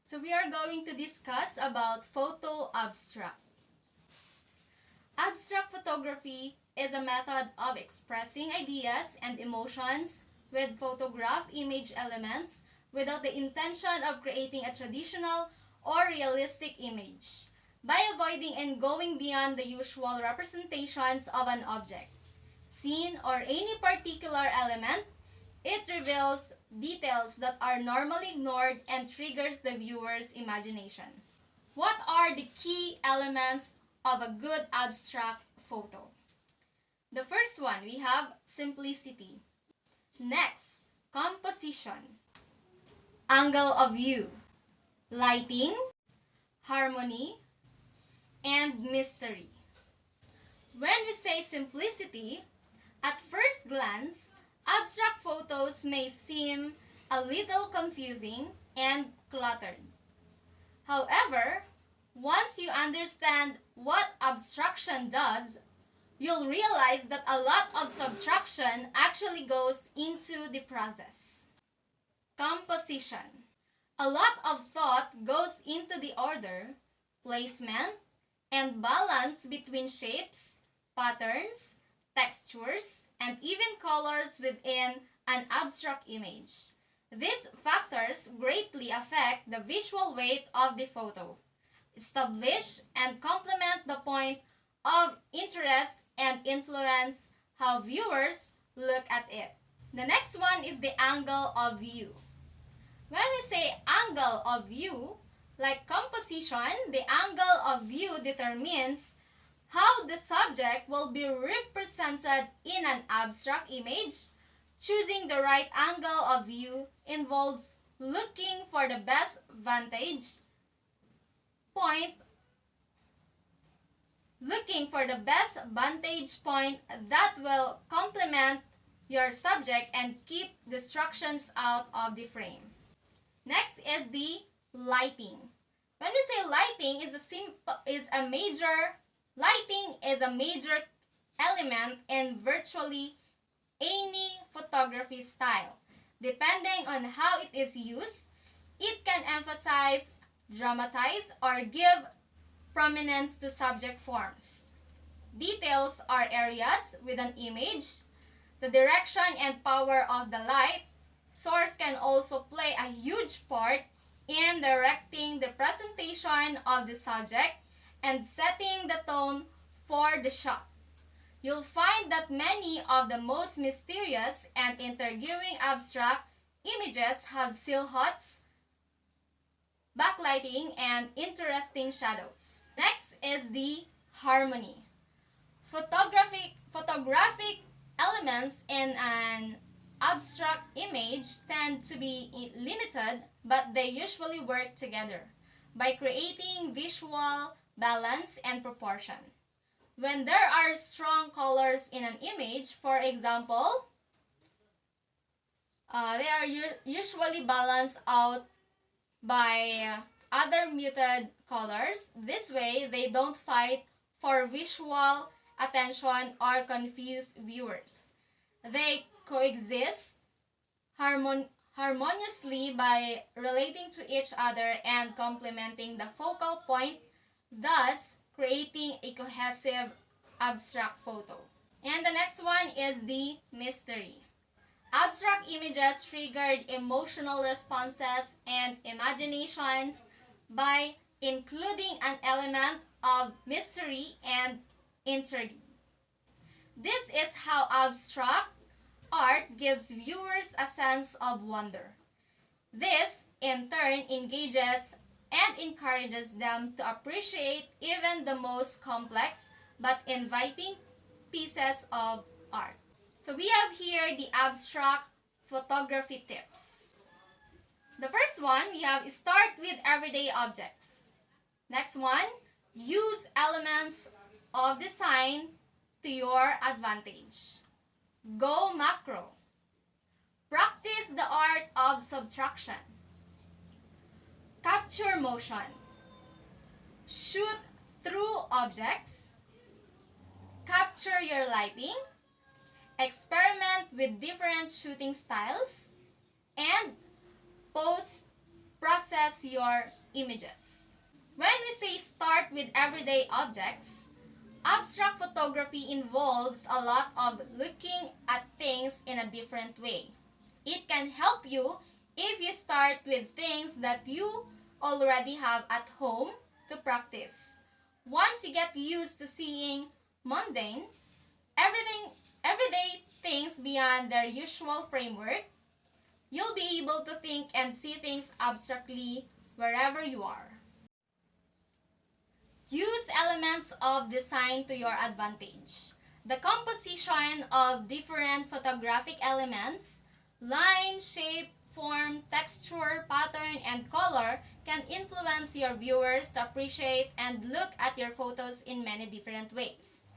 So we are going to discuss about photo abstract. Abstract photography is a method of expressing ideas and emotions with photograph image elements without the intention of creating a traditional or realistic image, by avoiding and going beyond the usual representations of an object, scene, or any particular element. It reveals details that are normally ignored and triggers the viewer's imagination. What are the key elements of a good abstract photo? The first one, we have simplicity. Next, composition, angle of view, lighting, harmony, and mystery. When we say simplicity, at first glance, abstract photos may seem a little confusing and cluttered. However, once you understand what abstraction does, you'll realize that a lot of subtraction actually goes into the process. Composition. A lot of thought goes into the order, placement, and balance between shapes, patterns, textures, and even colors within an abstract image. These factors greatly affect the visual weight of the photo, establish and complement the point of interest, and influence how viewers look at it. The next one is the angle of view. When we say angle of view, like composition, the angle of view determines how the subject will be represented in an abstract image. Choosing the right angle of view involves looking for the best vantage point that will complement your subject and keep distractions out of the frame. Next is the lighting. When we say lighting lighting is a major element in virtually any photography style. Depending on how it is used, it can emphasize, dramatize, or give prominence to subject forms. Details are areas with an image. The direction and power of the light source can also play a huge part in directing the presentation of the subject and setting the tone for the shot. You'll find that many of the most mysterious and intriguing abstract images have silhouettes, backlighting, and interesting shadows. Next is the harmony. Photographic elements in an abstract image tend to be limited, but they usually work together by creating visual balance and proportion. When there are strong colors in an image, for example, they are usually balanced out by other muted colors. This way, they don't fight for visual attention or confuse viewers. They coexist harmoniously by relating to each other and complementing the focal point, thus creating a cohesive abstract photo. And the next one is the mystery. Abstract images triggered emotional responses and imaginations by including an element of mystery and intrigue. This is how abstract art gives viewers a sense of wonder. This, in turn, engages and encourages them to appreciate even the most complex but inviting pieces of art. So we have here the abstract photography tips. The first one, we have start with everyday objects. Next one, use elements of design to your advantage. Go macro. Practice the art of subtraction. Capture motion. Shoot through objects. Capture your lighting. Experiment with different shooting styles. And post process your images. When we say start with everyday objects, abstract photography involves a lot of looking at things in a different way. It can help you if you start with things that you already have at home to practice. Once you get used to seeing mundane, everyday things beyond their usual framework, you'll be able to think and see things abstractly wherever you are. Use elements of design to your advantage. The composition of different photographic elements, line, shape, form, texture, pattern, and color can influence your viewers to appreciate and look at your photos in many different ways.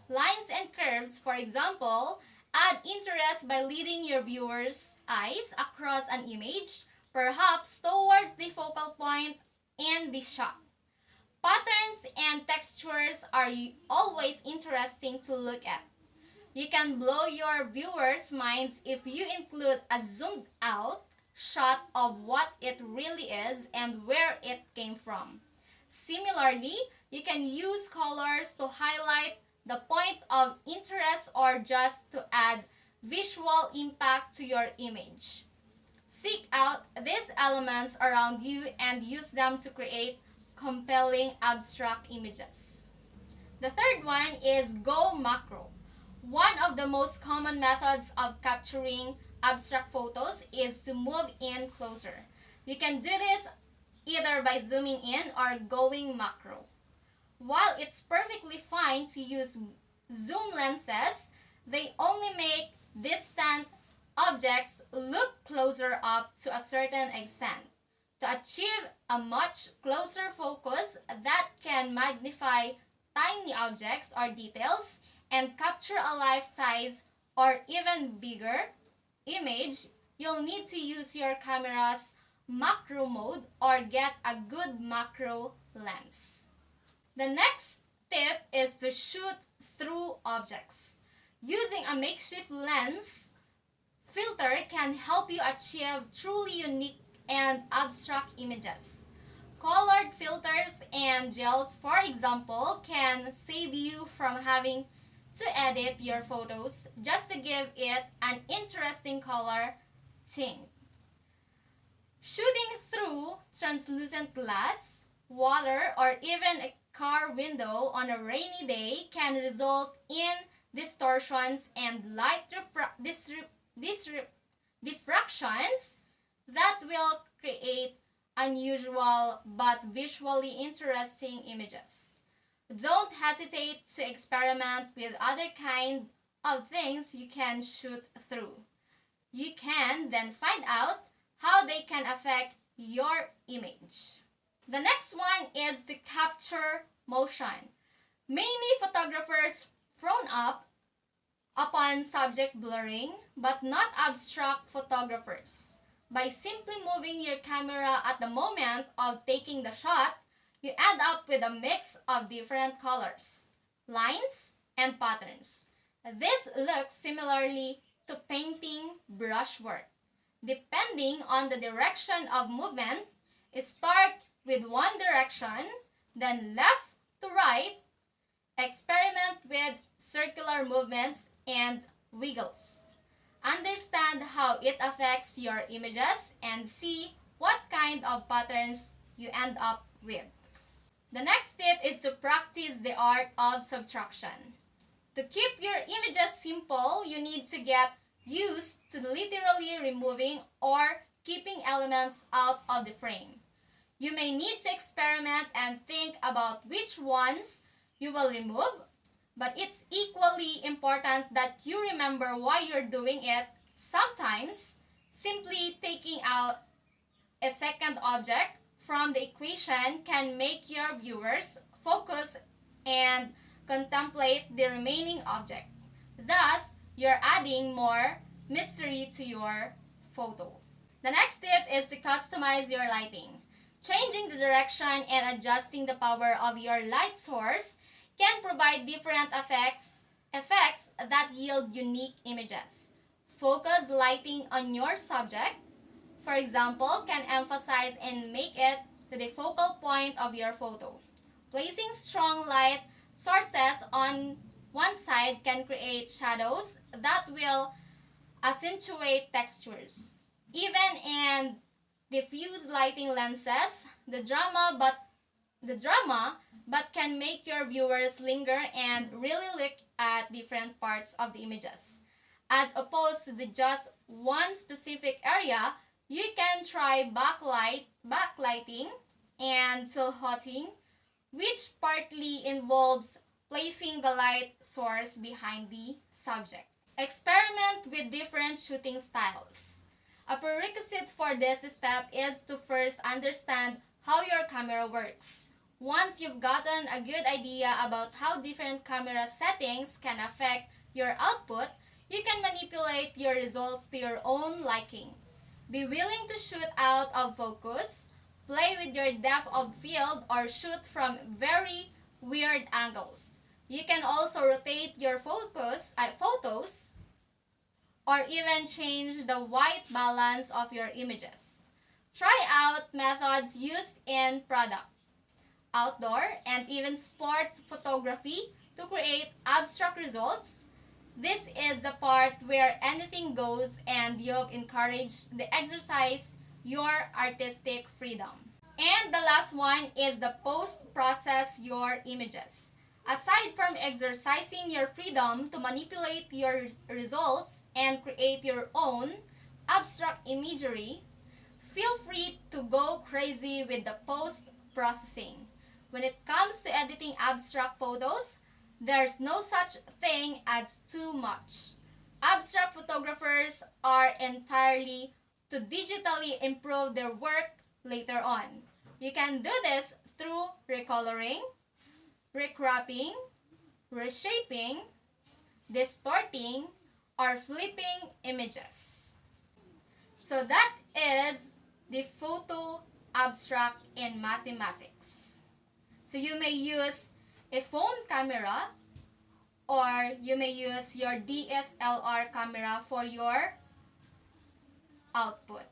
Lines and curves, for example, add interest by leading your viewers' eyes across an image, perhaps towards the focal point in the shot. Patterns and textures are always interesting to look at. You can blow your viewers' minds if you include a zoomed out shot of what it really is and where it came from. Similarly, you can use colors to highlight the point of interest or just to add visual impact to your image. Seek out these elements around you and use them to create compelling abstract images. The third one is go macro. One of the most common methods of capturing abstract photos is to move in closer. You can do this either by zooming in or going macro. While it's perfectly fine to use zoom lenses, they only make distant objects look closer up to a certain extent. To achieve a much closer focus that can magnify tiny objects or details and capture a life-size or even bigger image, you'll need to use your camera's macro mode or get a good macro lens. The next tip is to shoot through objects. Using a makeshift lens filter can help you achieve truly unique and abstract images. Colored filters and gels, for example, can save you from having to edit your photos just to give it an interesting color tint. Shooting through translucent glass, water, or even a car window on a rainy day can result in distortions and light diffractions that will create unusual but visually interesting images. Don't hesitate to experiment with other kinds of things you can shoot through. You can then find out how they can affect your image. The next one is to capture motion. Many photographers frown upon subject blurring, but not abstract photographers. By simply moving your camera at the moment of taking the shot, you end up with a mix of different colors, lines, and patterns. This looks similarly to painting brushwork. Depending on the direction of movement, start with one direction, then left to right. Experiment with circular movements and wiggles. Understand how it affects your images and see what kind of patterns you end up with. The next tip is to practice the art of subtraction. To keep your images simple, you need to get used to literally removing or keeping elements out of the frame. You may need to experiment and think about which ones you will remove, but it's equally important that you remember why you're doing it. Sometimes, simply taking out a second object from the equation can make your viewers focus and contemplate the remaining object. Thus, you're adding more mystery to your photo. The next tip is to customize your lighting. Changing the direction and adjusting the power of your light source can provide different effects that yield unique images. Focus lighting on your subject. for example, can emphasize and make it to the focal point of your photo. Placing strong light sources on one side can create shadows that will accentuate textures. Even in diffuse lighting lenses, the drama but can make your viewers linger and really look at different parts of the images. As opposed to the just one specific area, you can try backlighting and silhouetting, which partly involves placing the light source behind the subject. Experiment with different shooting styles. A prerequisite for this step is to first understand how your camera works. Once you've gotten a good idea about how different camera settings can affect your output, you can manipulate your results to your own liking. Be willing to shoot out of focus, play with your depth of field, or shoot from very weird angles. You can also rotate your photos or even change the white balance of your images. Try out methods used in product, outdoor, and even sports photography to create abstract results. This is the part where anything goes and you've encouraged the exercise your artistic freedom. And the last one is the post-process your images. Aside from exercising your freedom to manipulate your results and create your own abstract imagery, feel free to go crazy with the post-processing. When it comes to editing abstract photos, there's no such thing as too much. Abstract photographers are entirely to digitally improve their work later on. You can do this through recoloring, recropping, reshaping, distorting, or flipping images. So that is the photo abstract in mathematics. So you may use a phone camera or you may use your DSLR camera for your output.